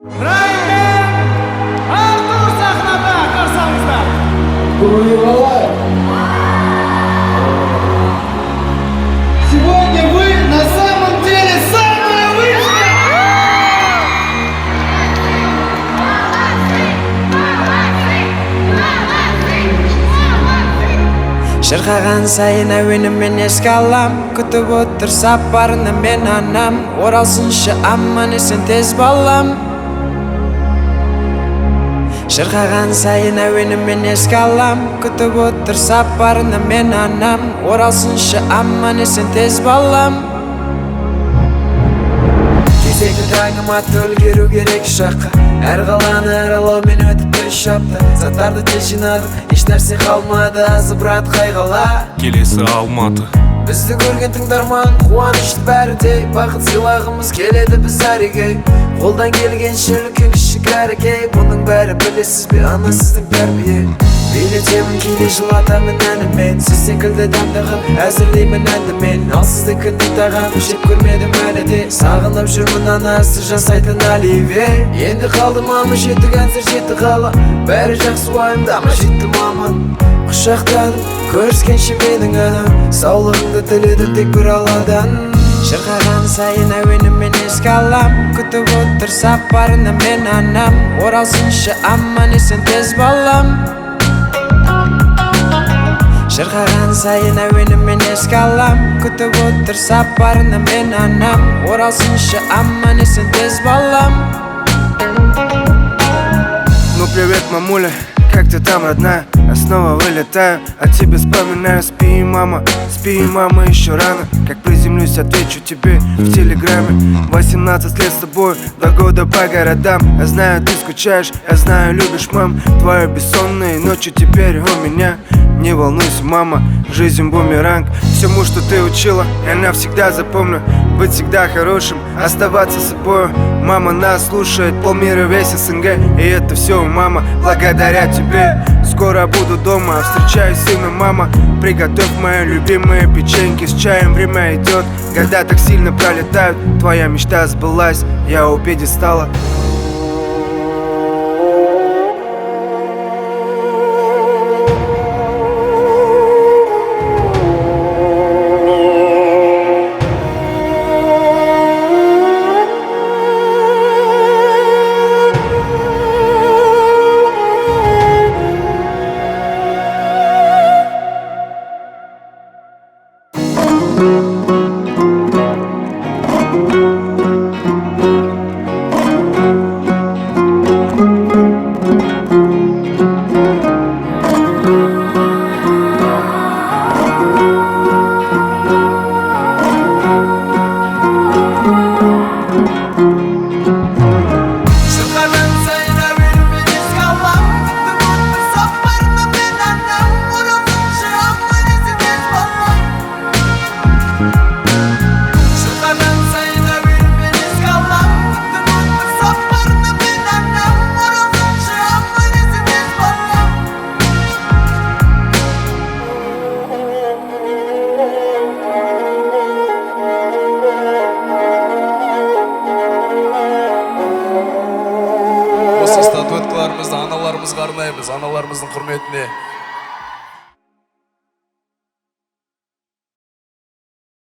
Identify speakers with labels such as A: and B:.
A: Раймен Артур сахнада қарсаңыздар.
B: Сегодня вы на самом деле самая вышка!
C: Шырқаған сайын әуенімен еске алам, күтіп отыр сапарына мен анам. Оралсыншы аман есен тез балам. Шырқаған сайын әуенімен еске алам, күтіп отыр сапарына мен анам. Оралсыншы аман есен тез балам. Кезекті таңыма үлгеру керек шаққа. Әр қаланы аралаумен өтіп 3 апта. Заттарды тез жинадым, еш нәрсе қалмады, азы брат қайғала.
D: Келесі Алматы.
C: Бізді көрген тыңдарман қуанышты бәрідей. Бақыт сыйлағымыз келеді біз әреге. Қолдан келгенше үлкен кішік әрекей. Бұның бәрі білесіз бе, ана сіздің тәрбие. Билетемін кейде жылатамын әнімен. Сіз секілді дәмдіғын әзірлеймін әнді мен. Ал сіздікін тағам жеп көрмедім әлі де. Сағынып жүрмін анасы жасайтын Оливье. Енді қалды мама, жеті концерт, жеті қала. Бәрі жақсы уайымдама, жетті маман. Құшақтадым, көріскенше менің анам. Саулығыңды тіледі тек бір алладан. Шырқаған сайын әуенімен еске алам, күтіп отыр сапарына мен анам. Оралсыншы аман есен тез балам. Шырқаған сайын әуенімен еске алам, күтіп отыр сапарына мен анам. Оралсыншы аман есен тез балам.
E: Ну привет, мамуля, как ты там, родная? Я снова вылетаю, о тебе вспоминаю. Спи, мама, еще рано. Как приземлюсь, отвечу тебе в телеграме. 18 лет с тобой, 2 года по городам. Я знаю, ты скучаешь, я знаю, любишь, мам. Твои бессонные ночи теперь у меня. Не волнуйся, мама, жизнь бумеранг. Всему, что ты учила, я навсегда запомню. Быть всегда хорошим, оставаться собой. Мама нас слушает, полмира весь СНГ. И это все, мама, благодаря тебе. Скоро буду дома, встречаю сына, мама. Приготовь мои любимые печеньки с чаем. Время идет, года так сильно пролетают. Твоя мечта сбылась, я у пьедестала.
D: Осы статуэткаларымызды аналарымызға арнаймыз, аналарымыздың құрметіне.